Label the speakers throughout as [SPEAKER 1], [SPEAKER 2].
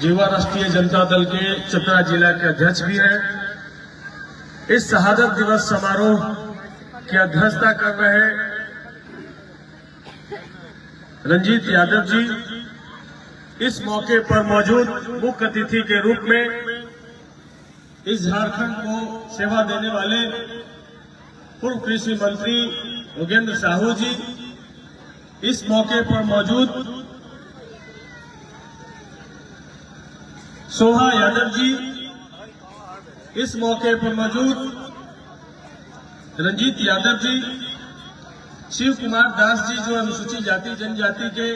[SPEAKER 1] युवा राष्ट्रीय जनता दल के चतरा जिला के अध्यक्ष भी हैं। इस शहादत दिवस समारोह की अध्यक्षता कर रहे रंजीत यादव जी, इस मौके पर मौजूद मुख्य अतिथि के रूप में इस झारखंड को सेवा देने वाले पूर्व कृषि मंत्री योगेंद्र साहू जी, इस मौके पर मौजूद शोभा यादव जी, इस मौके पर मौजूद रंजीत यादव जी, शिव कुमार दास जी जो अनुसूचित जाति जनजाति के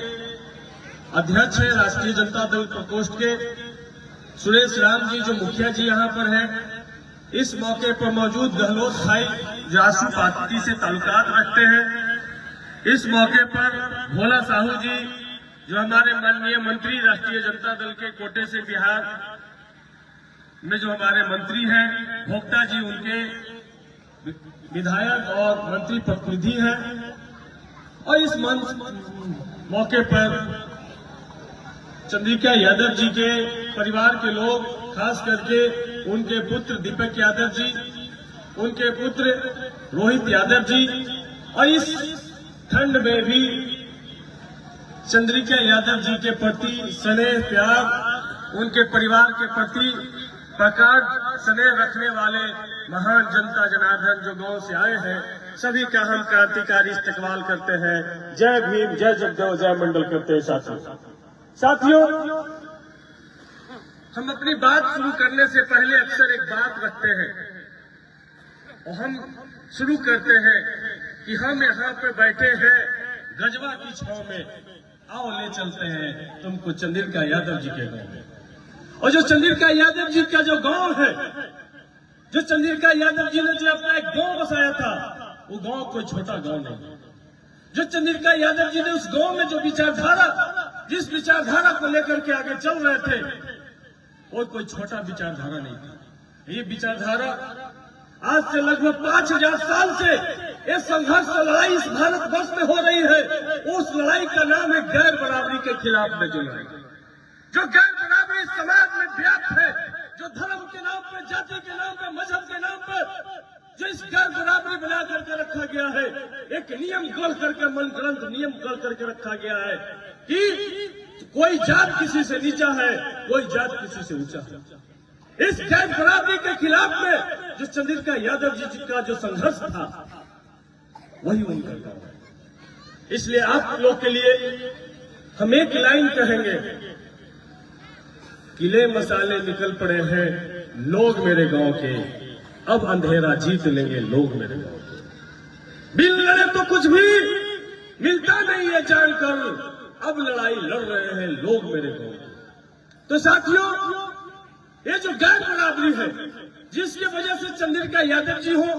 [SPEAKER 1] अध्यक्ष हैं राष्ट्रीय जनता दल प्रकोष्ठ के, सुरेश राम जी जो मुखिया जी यहां पर हैं, इस मौके पर मौजूद गहलोत भाई जो आसू पार्टी से ताल्लुकात रखते हैं, इस मौके पर भोला साहू जी जो हमारे माननीय मंत्री राष्ट्रीय जनता दल के कोटे से बिहार में जो हमारे मंत्री हैं, भोक्ता जी उनके विधायक और मंत्री प्रतिनिधि हैं, और इस मौके पर चंद्रिका यादव जी के परिवार के लोग, खास करके उनके पुत्र दीपक यादव जी, उनके पुत्र रोहित यादव जी, और इस ठंड में भी चंद्रिका यादव जी के प्रति स्नेह प्यार, उनके परिवार के प्रति प्रगाढ़ स्नेह रखने वाले महान जनता जनार्दन जो गांव से आए हैं, सभी का हम क्रांतिकारी इस्तकबाल करते हैं। जय भीम, जय जगदेव, जय मंडल करते हैं। साथियों, हम अपनी बात शुरू करने से पहले अक्सर एक बात रखते हैं और हम शुरू करते हैं कि हम यहाँ पे बैठे हैं गजवा की छांव में, आओ ले चलते हैं तुमको चंद्रिका यादव जी के गांव में। और जो चंद्रिका यादव जी का जो गांव है, जो चंद्रिका यादव जी ने जो अपना एक गांव बसाया था, वो गांव कोई छोटा गांव नहीं। जो चंद्रिका यादव जी ने उस गांव में जो विचारधारा, जिस विचारधारा को लेकर के आगे चल रहे थे, वो कोई छोटा विचारधारा नहीं था। ये विचारधारा आज से लगभग 5000 साल से ये संघर्ष लड़ाई इस भारत वर्ष में हो रही है। उस लड़ाई का नाम है गैर बराबरी के खिलाफ में जो लड़ाई, जो गैर बराबरी समाज में व्याप्त है, जो धर्म के नाम पर, जाति के नाम पर, मजहब के नाम पर जो इस गैर बराबरी बना करके रखा गया है, एक नियम गढ़ करके, मन ग्रंथ नियम गढ़ करके रखा गया है कि कोई जात किसी से नीचा है, कोई जात किसी से ऊंचा है। इस गैर बराबरी के खिलाफ में जो चंद्रिका यादव जी का जो संघर्ष था, वही उनका काम है। इसलिए आप लोग के लिए हम एक लाइन कहेंगे, किले मसाले निकल पड़े हैं लोग मेरे गांव के, अब अंधेरा जीत लेंगे लोग मेरे गांव के। बिन लड़े तो कुछ भी मिलता नहीं है जानकर, अब लड़ाई लड़ रहे हैं लोग मेरे गांव के। तो साथियों, ये जो गैर बराबरी है, जिसकी वजह से चंद्रिका यादव जी हो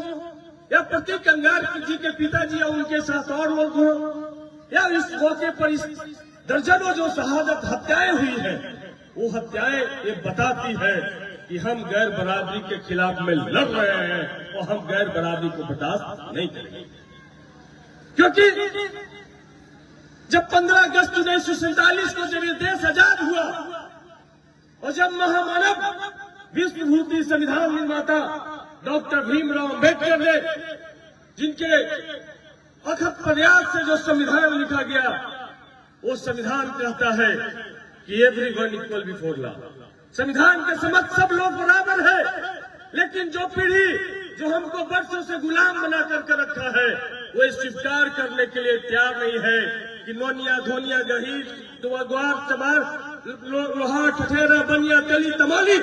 [SPEAKER 1] या प्रतीक अंगार जी के पिताजी या उनके साथ और लोग हो, या इस मौके पर इस दर्जनों जो शहादत हत्याएं हुई है, वो हत्याएं ये बताती है कि हम गैर बराबरी के खिलाफ में लड़ रहे हैं और हम गैर बराबरी को बर्दाश्त नहीं करेंगे। क्योंकि जब 15 अगस्त 1947 को जब ये देश आजाद हुआ और जब महामानव विश्वभूति संविधान निर्माता डॉक्टर भीमराव अम्बेडकर ने, जिनके अथक प्रयास से जो संविधान लिखा गया, वो संविधान कहता है कि एवरीवन इक्वल बिफोर लॉ। संविधान के समक्ष सब लोग बराबर है, लेकिन जो पीढ़ी जो हमको वर्षों से गुलाम बना करके रखा है, वो स्वीकार करने के लिए तैयार नहीं है कि नोनिया धोनिया गहीर दुआग्वार चमार लोहा ठठेरा बनिया तेली तमाली,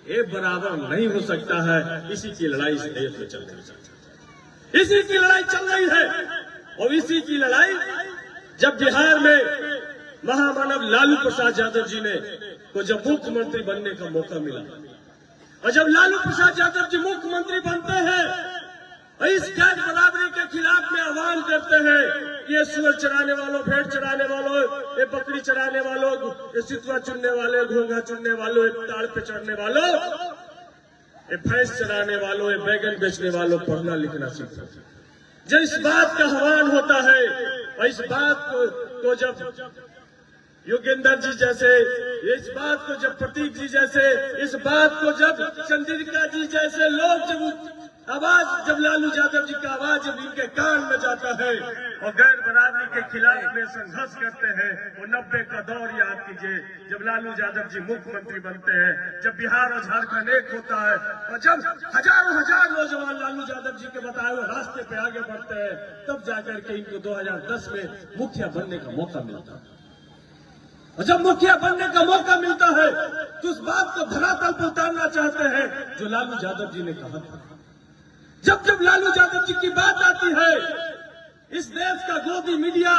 [SPEAKER 1] ये बराबर नहीं हो सकता है। इसी की लड़ाई इस देश में चल रही है, इसी की लड़ाई चल रही है। और इसी की लड़ाई जब बिहार में महामानव लालू प्रसाद यादव जी ने को जब मुख्यमंत्री बनने का मौका मिला, और जब लालू प्रसाद यादव जी मुख्यमंत्री बनते हैं और इस गैर बराबरी के खिलाफ में आह्वान करते हैं, ये सुअर चराने वालों, भेड़ चराने वालों, ये बकरी चराने वालों, ये सितुआ चुनने वाले, घोंघा चुनने वालों, ये ताड़ पे चढ़ने वालों, ये भैंस चराने वालों, ये बैगन बेचने वालों, पढ़ना लिखना सीखो। जब इस बात का आह्वान होता है और इस बात को जब योगेंद्र जी जैसे, इस बात को जब प्रतीक जी जैसे, इस बात को जब चंद्रिका जी जैसे लोग जब आवाज, जब लालू यादव जी का आवाज जब इनके कान में जाता है और गैर बरादरी के खिलाफ में संघर्ष करते हैं, वो 90 का दौर याद कीजिए, जब लालू यादव जी मुख्यमंत्री बनते हैं, जब बिहार और झारखंड एक होता है और जब हजारों हजार नौजवान लालू यादव जी के बताए हुए रास्ते पे आगे बढ़ते हैं, तब जाकर के इनको 2010 में मुखिया बनने का मौका मिलता है। और जब मुखिया बनने का मौका मिलता है तो उस बात को धरातल पर उतारना चाहते हैं जो लालू यादव जी ने कहा था। जब जब लालू यादव जी की बात आती है, इस देश का गोदी मीडिया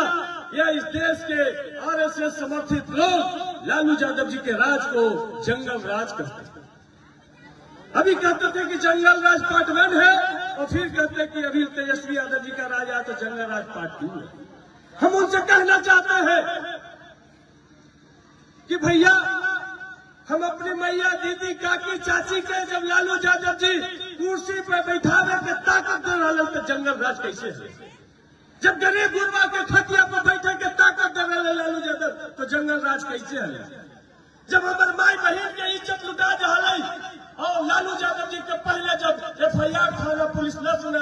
[SPEAKER 1] या इस देश के आरएसएस समर्थित लोग लालू यादव जी के राज को जंगल राज कहते हैं। अभी कहते थे कि जंगल राज पार्ट 1 है और फिर कहते कि अभी तेजस्वी यादव जी का राज आया तो जंगल राज पार्ट 2 है। हम उनसे कहना चाहते हैं कि भैया, हम अपनी मैया, दीदी, काकी, चाची के जब लालू यादव जी कुर्सी पे बैठावे के ताकत दे रहे तो जंगल राज कैसे है? जब गरीब गुरबा के खटिया पर बैठे के ताकत दे रहे लालू यादव तो जंगल राज कैसे है? जब हमारे माई बहन के इज्जत लुटा जा और लालू यादव जी के पहले जब FIR थाना पुलिस न सुना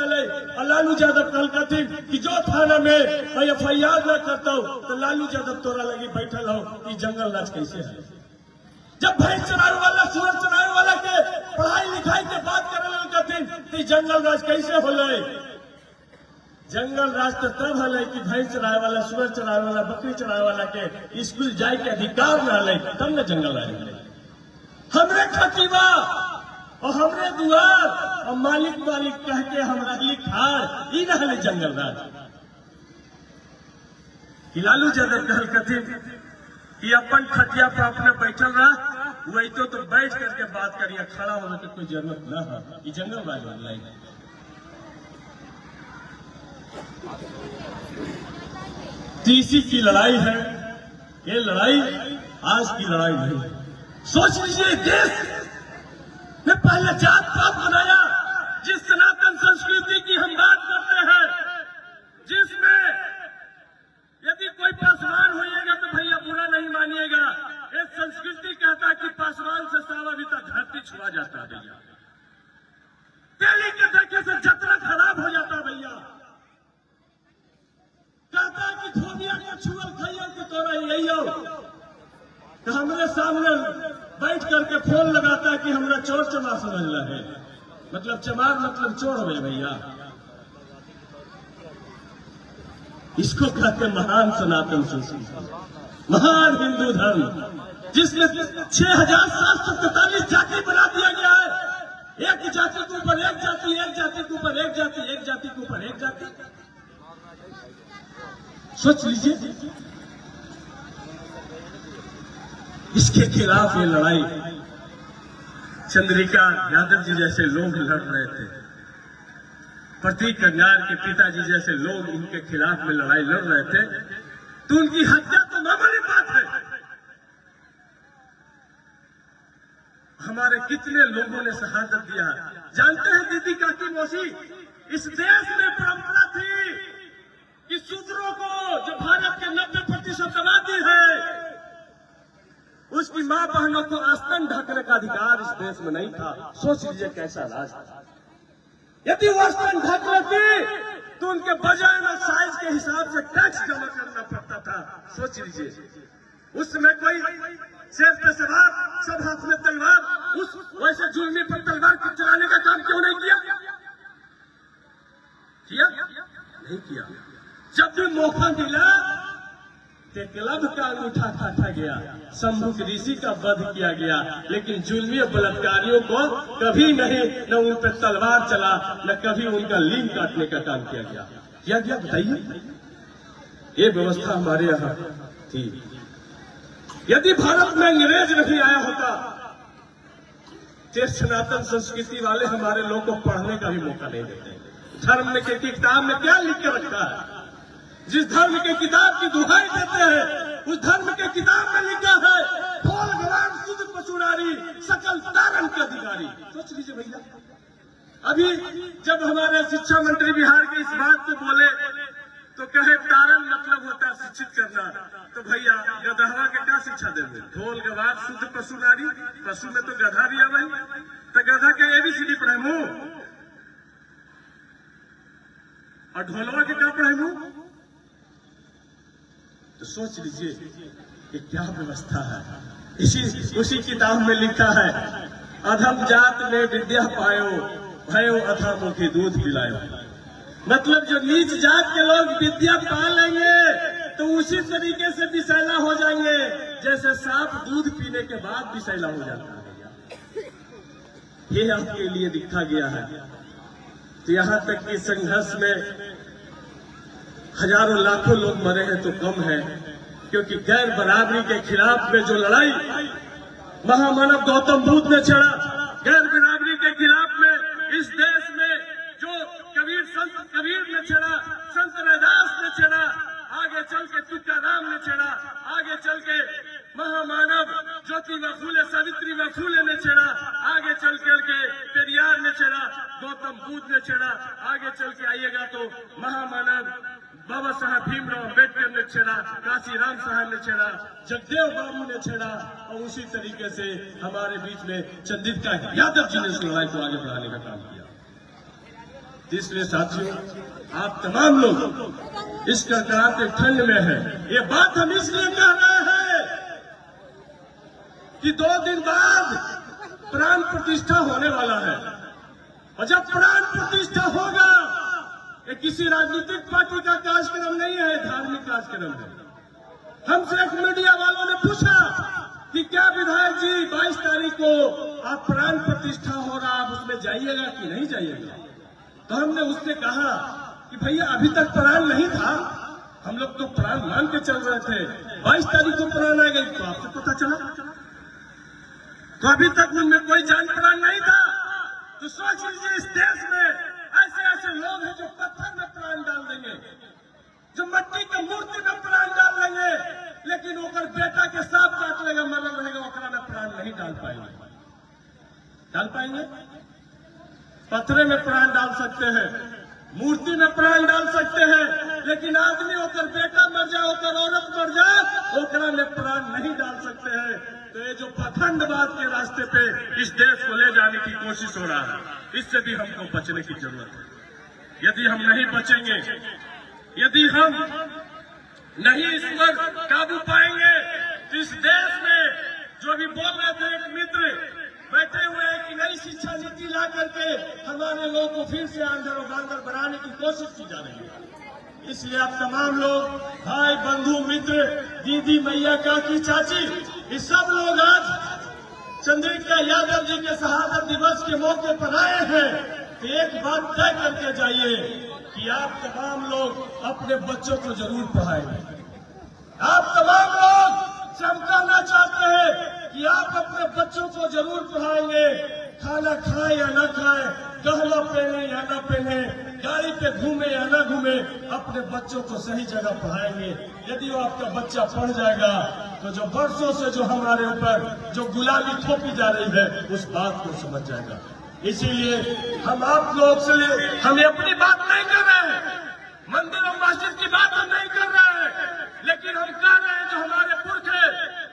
[SPEAKER 1] और लालू यादव कल कहती कि जो थाना में FIR न करता हूँ तो लालू यादव तोरा लगी बैठल हो, कि जंगल राज कैसे है? जब भैंस चराने वाला, सूअर चराने वाला के पढ़ाई लिखाई के बात करे कहते जंगल राज कैसे हो? जंगल राज तो तब है कि भैंस चराने वाला, सूअर चराने वाला, बकरी चराने वाला के स्कूल जाए के अधिकार न रहे, तब न जंगल राज मिले। हमरे खतीबा और हमरे दुआर और मालिक मालिक कह के हमरा लिखार, ई रहले जंगल राज। लालू यादव कहल कथिन कि अपन खटिया पर अपने बैठल रहा, वही तो बैठ करके बात करिए, खड़ा होने की कोई जरूरत न है। ये जंगल राज ऑनलाइन है। तीसी की लड़ाई है, ये लड़ाई आज की लड़ाई नहीं है। सोच लीजिए, देश ने पहले जात पात बनाया, जिस सनातन संस्कृति की हम बात करते हैं, जिसमें यदि कोई पासवान होइएगा तो भैया बुरा नहीं मानिएगा। एक संस्कृति कहता है कि पासवान से सावा भी तक धरती छुआ जाता है भैया। तेली के देखे से जतरा खराब हो जाता भैया। कहता है कि धोबिया के छुअल खैया के तोरा यही हो, तो हमारे सामने बैठ करके फोन लगाता है कि हमरा चोर चमार समझ रहे हैं। मतलब चमार मतलब चोर हो भैया। इसको कहते महान सनातन संस्कृति, महान हिंदू धर्म, जिसमें 6743 जाति बना दिया गया है। एक जाति के ऊपर एक जाति, एक जाति के ऊपर एक जाति, एक जाति के ऊपर एक जाति। सोच लीजिए, इसके खिलाफ ये लड़ाई चंद्रिका यादव जी जैसे लोग लड़ रहे थे, प्रतीक कंगार के पिताजी जैसे लोग इनके खिलाफ में लड़ाई लड़ रहे थे, तो उनकी हत्या तो मामूली बात है। हमारे कितने लोगों ने शहादत दिया। जानते हैं दीदी, काकी, मौसी, इस देश में परंपरा थी कि शूद्रों को, जो भारत के 90% आबादी है, उसकी मां बहनों को आस्तन ढकने का अधिकार इस देश में नहीं था। सोच लीजिए कैसा राज था। यदि वो आस्तन ढक लेती तो उनके बजाय में साइज के हिसाब से टैक्स जमा करना पड़ता था। सोच लीजिए, उस समय कोई शेर पे सवार, सब हाथ में तलवार, उस वैसे जुल्मी पर तलवार चलाने का काम क्यों नहीं किया? नहीं किया। जब भी मौका मिला क्लब का अंगूठा काटा गया, शंभु ऋषि का वध किया गया, लेकिन जुल्मी बलात्कारियों को कभी नहीं, न उन पर तलवार चला, न कभी उनका लीन काटने का काम किया गया। क्या गया बताइए? ये व्यवस्था हमारे यहाँ थी। यदि भारत में अंग्रेज नहीं आया होता तो सनातन संस्कृति वाले हमारे लोग को पढ़ने का भी मौका नहीं देते। धर्म में के किताब में क्या लिख के रखा है? जिस धर्म के किताब की दुहाई देते हैं, उस धर्म के किताब में लिखा है, बोल भगवान शुद्ध पशुनारी, सकल तारण के अधिकारी। सोच लीजिए भैया, अभी जब हमारे शिक्षा मंत्री बिहार के इस बात को बोले तो कहे तारण मतलब होता है शिक्षित करना। तो भैया गधवा के क्या शिक्षा देंगे? ढोल गवार शुद्ध पशु नारी, पशु में तो गधा भी आ भाई, तो गधा के ABCD पढ़े और ढोलवा के क्या पढ़े? तो सोच लीजिए कि क्या व्यवस्था है। उसी किताब में लिखा है, अधम जात में विद्या पायो, भयो अधमों की दूध पिलायो। मतलब जो नीच जात के लोग विद्या पा लेंगे तो उसी तरीके से विषैला हो जाएंगे जैसे सांप दूध पीने के बाद विषैला हो जाता है। ये आपके लिए लिखा गया है। तो यहाँ तक कि संघर्ष में हजारों लाखों लोग मरे हैं तो कम है, क्योंकि गैर बराबरी के खिलाफ में जो लड़ाई महामानव गौतम बुद्ध ने छेड़ा, गैर बराबरी के खिलाफ में इस देश में जो संत कबीर ने छेड़ा, संत रैदास ने छेड़ा, आगे चल के तुकाराम ने छेड़ा, आगे चल के महामानव ज्योतिबा फूले, सावित्रीबा फूले ने छेड़ा, आगे चल के पेरियार ने छेड़ा, गौतम बुद्ध ने छेड़ा, आगे चल के आइएगा तो महामानव बाबा साहब भीमराव अम्बेडकर ने छेड़ा, काशीराम साहब ने छेड़ा, जगदेव बाबू ने छेड़ा, और उसी तरीके से हमारे बीच में चंद्रिका यादव जी ने इस लड़ाई को आगे बढ़ाने का काम किया। इसलिए साथियों, आप तमाम लोग इस कड़कड़ाते ठंड में हैं। ये बात हम इसलिए कह रहे हैं कि 2 दिन बाद प्राण प्रतिष्ठा होने वाला है, और जब प्राण प्रतिष्ठा होगा, ये किसी राजनीतिक पार्टी का कार्यक्रम नहीं है, धार्मिक कार्यक्रम है। हमसे एक मीडिया वालों ने पूछा कि क्या विधायक जी 22 तारीख को आप प्राण प्रतिष्ठा हो रहा, आप उसमें जाइएगा कि नहीं जाइएगा? तो हमने उससे कहा कि भैया अभी तक प्राण नहीं था, हम लोग तो प्राण मान के चल रहे थे, 22 तारीख को प्राण आ गई तो आपको पता चला, तो अभी तक उनमें कोई जान प्राण नहीं था। तो सोच लीजिए, इस देश में ऐसे लोग हैं जो पत्थर में प्राण डाल देंगे, जो मट्टी की मूर्ति में प्राण डाल देंगे, लेकिन ओकर बेटा के सांप काट लेगा, मरल रहेगा, ओकरा में प्राण नहीं डाल पाएंगे। पत्थरे में प्राण डाल सकते हैं, मूर्ति में प्राण डाल सकते हैं, लेकिन आदमी होकर बेटा मर जाए, होकर औरत मर जाए, ओकरा में प्राण नहीं डाल सकते हैं। तो ये जो पाखंडवाद के रास्ते पे इस देश को ले जाने की कोशिश हो रहा है, इससे भी हमको बचने की जरूरत है। यदि हम नहीं बचेंगे, यदि हम नहीं इस पर काबू पाएंगे, तो इस देश में जो भी बोल रहे थे एक मित्र बैठे हुए हैं कि नई शिक्षा नीति ला करके हमारे लोगों को फिर से आंधर और बांधर बनाने की कोशिश की जा रही है। इसलिए आप तमाम लोग, भाई बंधु मित्र, दीदी मैया काकी चाची, ये सब लोग आज चंद्रिका यादव जी के शहादत दिवस के मौके पर आए हैं। तो एक बात तय करके जाइए कि आप तमाम लोग अपने बच्चों को जरूर पढ़ाएंगे। आप तमाम लोग चमकाना चाहते हैं कि आप अपने बच्चों को जरूर पढ़ाएंगे। खाना खाए या ना खाए, गहना पहने या ना पहने, गाड़ी पे घूमे या ना घूमे, अपने बच्चों को सही जगह पढ़ाएंगे। यदि वो आपका बच्चा पढ़ जाएगा तो जो वर्षों से जो हमारे ऊपर जो गुलामी थोपी जा रही है, उस बात को समझ जाएगा। इसीलिए हम आप लोग से हम अपनी बात नहीं कर रहे हैं, मंदिर और मस्जिद की बात हम नहीं कर रहे हैं, लेकिन हम कह रहे हैं जो हमारे पुरखे,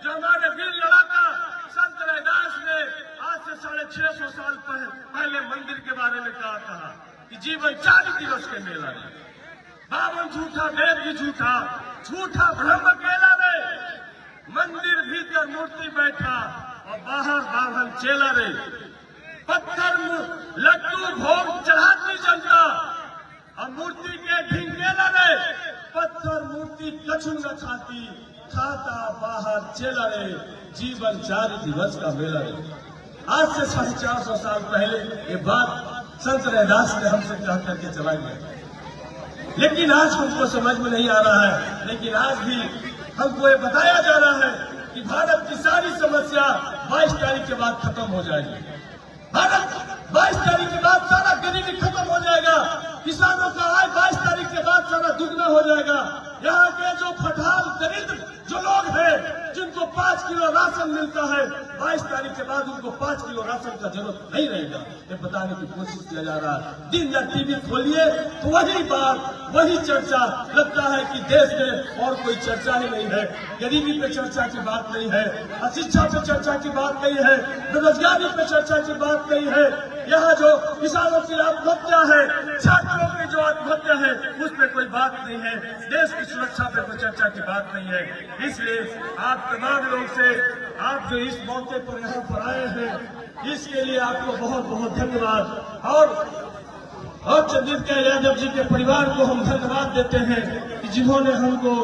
[SPEAKER 1] जो हमारे वीर लड़ाका संत रैदास ने आज से 650 साल पहले मंदिर के बारे में कहा कि जीवन 40 दिवस के मेला है। 52 झूठा, वेद भी झूठा, झूठा ब्रह्म केला रे, मंदिर भीतर मूर्ति बैठा और बाहर बाभन चेला रे, पत्थर लड्डू भोग चढ़ाती जनता और मूर्ति के ढिंगेला रे, पत्थर मूर्ति कछु न खाती, खाता बाहर चेला रे, जीवन 4 दिवस का मेला रे। आज से 450 साल पहले ये बात संत रैदास ने हमसे कह करके चला गया, लेकिन आज हमको समझ में नहीं आ रहा है। लेकिन आज भी हमको ये बताया जा रहा है कि भारत की सारी समस्या 22 तारीख के बाद खत्म हो जाएगी। भारत 22 तारीख के बाद सारा गरीबी खत्म हो जाएगा, किसानों का आय 22 तारीख के बाद सारा दुगना हो जाएगा। यहाँ के जो फटाल दरिद्र जो लोग हैं, जिनको 5 किलो राशन मिलता है, 22 तारीख के बाद उनको 5 किलो राशन का जरूरत नहीं रहेगा, ये बताने की कोशिश किया जा रहा है। दिन रात टीवी खोलिए तो वही बात, वही चर्चा। लगता है कि देश में और कोई चर्चा ही नहीं है। गरीबी पे चर्चा की बात नहीं है, अशिक्षा पे चर्चा की बात नहीं है, बेरोजगारी पे चर्चा की बात नहीं है। यहाँ जो किसानों की आत्महत्या है, छात्रों की जो आत्महत्या है, उस पर कोई बात नहीं है। देश की सुरक्षा पे कोई चर्चा की बात नहीं है। इसलिए आप तमाम लोग से, आप जो इस मौके पर यहाँ पर आए हैं, इसके लिए आपको बहुत बहुत धन्यवाद। और चंद्रिका यादव जी के परिवार को हम धन्यवाद देते हैं कि जिन्होंने हमको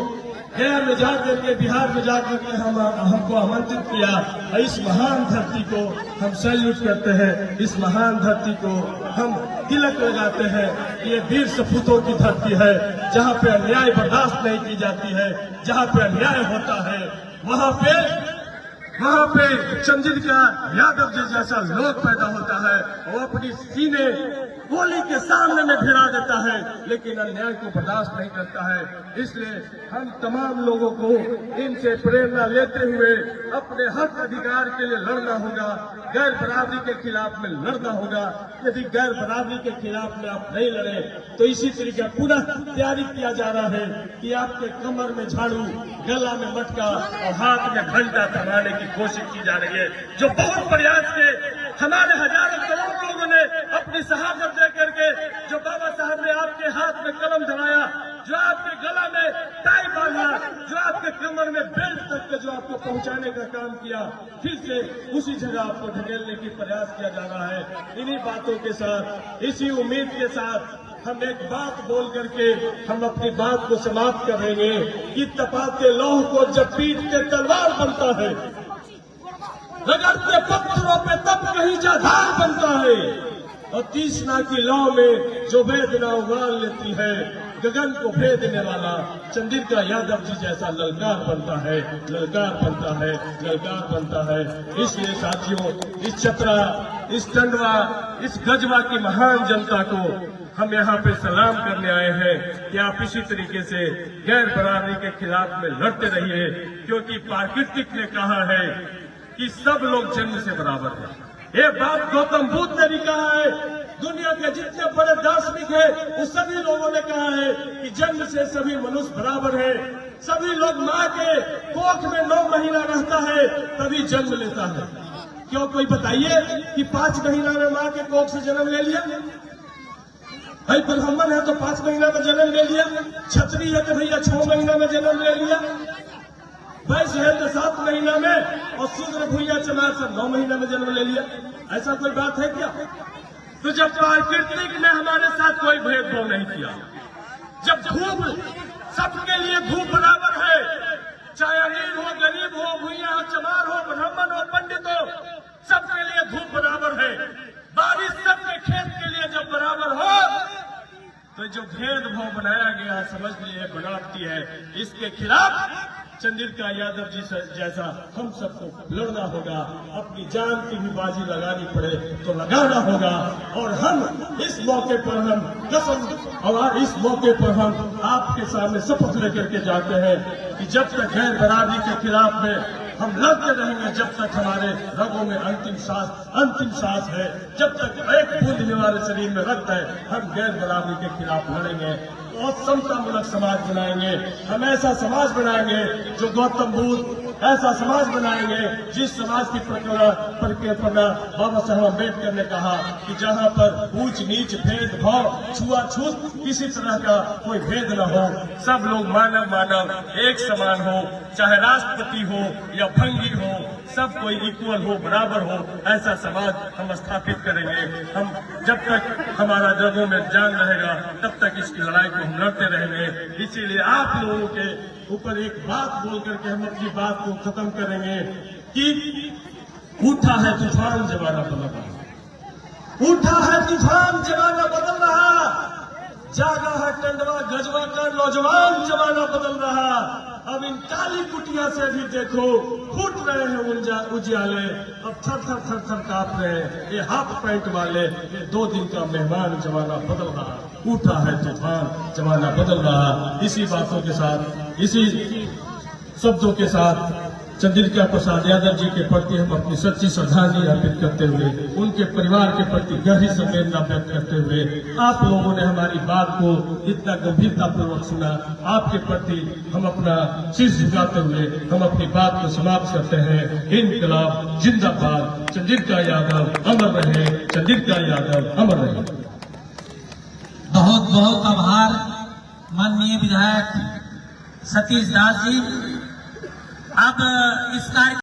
[SPEAKER 1] गया में जाकर के, बिहार में जाकर के हमको आमंत्रित किया। इस महान धरती को हम सैल्यूट करते हैं, इस महान धरती को हम तिलक लगाते हैं। ये वीर सपूतों की धरती है, जहाँ पे अन्याय बर्दाश्त नहीं की जाती है। जहाँ पे अन्याय होता है वहाँ पे चंद्रिका यादव जी जैसा लोग पैदा होता है। वो अपनी सीने गोली के सामने में भिड़ा देता है, लेकिन अन्याय को बर्दाश्त नहीं करता है। इसलिए हम तमाम लोगों को इनसे प्रेरणा लेते हुए अपने हक अधिकार के लिए लड़ना होगा, गैर बराबरी के खिलाफ में लड़ना होगा। यदि गैर बराबरी के खिलाफ में आप नहीं लड़े तो इसी तरीके पुनः तैयारी किया जा रहा है कि आपके कमर में झाड़ू, गला में मटका और हाथ में घंटा थमाने की कोशिश की जा रही है। जो बहुत प्रयास के हमारे हजारों करोड़ लोगों ने अपनी शहादत दे करके, जो बाबा साहब ने आपके हाथ में कलम धराया, जो आपके गला में टाई बांधा, जो आपके कमर में बेल्ट तक के जो आपको पहुंचाने का काम किया, फिर से उसी जगह आपको ढकेलने की प्रयास किया जा रहा है। इन्हीं बातों के साथ, इसी उम्मीद के साथ हम एक बात बोल करके हम अपनी बात को समाप्त करेंगे कि तपाते लौह को जब पीट के तलवार बनता है, रगड़ते पत्थरों पे तब कहीं जाधार बनता है। और तीसना की लौ में जो वेदना उबाल लेती है, गगन को भेद देने वाला चंद्रिका यादव जी जैसा ललकार बनता है, ललकार बनता है, ललकार बनता है। इसलिए साथियों, इस चतरा, इस टंडवा, इस गजवा की महान जनता को हम यहाँ पे सलाम करने आए हैं कि आप इसी तरीके से गैर बराबरी के खिलाफ में लड़ते रहिए, क्योंकि प्राकृतिक ने कहा है कि सब लोग जन्म से बराबर हैं। ये बात गौतम बुद्ध ने भी कहा है। दुनिया के जितने बड़े दार्शनिक हैं, उस सभी लोगों ने कहा है कि जन्म से सभी मनुष्य बराबर हैं। सभी लोग माँ के कोख में 9 महीना रहता है तभी जन्म लेता है। क्यों, कोई बताइए कि 5 महीना में माँ के कोख से जन्म ले लिया? भाई ब्राह्मण है तो 5 महीना में जन्म ले लिया, क्षत्रिय है तो भैया 6 महीना में जन्म ले लिया, वैश्य है तो 7 महीना में, और शूद्र भूया चमार सब 9 महीना में जन्म ले लिया। ऐसा कोई बात है क्या? तो जब प्राकृतिक ने हमारे साथ कोई भेदभाव नहीं किया, जब धूप सबके लिए धूप बराबर है, चाहे अमीर हो, गरीब हो, भूया हो, चमार हो, ब्राह्मण हो, पंडित हो, सबके लिए धूप बराबर है। बारिश सबके खेत के लिए जब बराबर हो, तो जो भेदभाव बनाया गया, समझ लिए बनावटी है, इसके खिलाफ चंद्रिका यादव जी जैसा हम सबको लड़ना होगा। अपनी जान की भी बाजी लगानी पड़े तो लगाना होगा। और हम इस मौके पर हम कसम, और इस मौके पर हम आपके सामने शपथ लेकर के जाते हैं कि जब तक गैर बराबरी के खिलाफ में हम लड़ते रहेंगे, जब तक हमारे रगों में अंतिम सांस है, जब तक एक बूंद हमारे शरीर में रक्त है, हम गैर बराबरी के खिलाफ लड़ेंगे और समतामूलक समाज बनाएंगे। हम ऐसा समाज बनाएंगे जो गौतम बुद्ध, ऐसा समाज बनाएंगे जिस समाज की परिकल्पना बाबा साहब अम्बेडकर ने कहा कि जहाँ पर ऊंच नीच, भेदभाव, छुआछूत, किसी तरह का कोई भेद न हो, सब लोग मानव एक समान हो, चाहे राष्ट्रपति हो या भंगी हो, सब कोई इक्वल हो, बराबर हो, ऐसा समाज हम स्थापित करेंगे। हम जब तक हमारा जगहों में जान रहेगा तब तक इसकी लड़ाई को हम लड़ते रहेंगे। इसीलिए आप लोगों के ऊपर एक बात बोल करके हम अपनी बात को खत्म करेंगे कि उठा है तूफान, जमाना बदल रहा, उठा है तूफान, जमाना बदल रहा, जागा है टंडवा गजवा का नौजवान, जमाना बदल रहा। अब इन काली कुटिया से भी देखो फूट रहे हैं उजियाले, अब थर थर थर थर कांप रहे हैं ये हाफ पैंट वाले, ये 2 दिन का मेहमान, जमाना बदल रहा, उठा है तूफान, जमाना बदल रहा। इसी बातों के साथ, इसी शब्दों के साथ चंद्रिका प्रसाद यादव जी के प्रति हम अपनी सच्ची श्रद्धांजलि अर्पित करते हुए उनके परिवार के प्रति गहरी संवेदना व्यक्त करते हुए आप लोगों ने हमारी बात को इतना गंभीरता पूर्वक सुना, आपके प्रति हम अपना शीश झुकाते हुए हम अपनी बात को समाप्त करते हैं। इनकलाब जिंदाबाद, चंद्रिका यादव अमर रहे, चंद्रिका यादव अमर रहे।
[SPEAKER 2] बहुत बहुत आभार माननीय विधायक सतीश दास जी। अब इस कार्य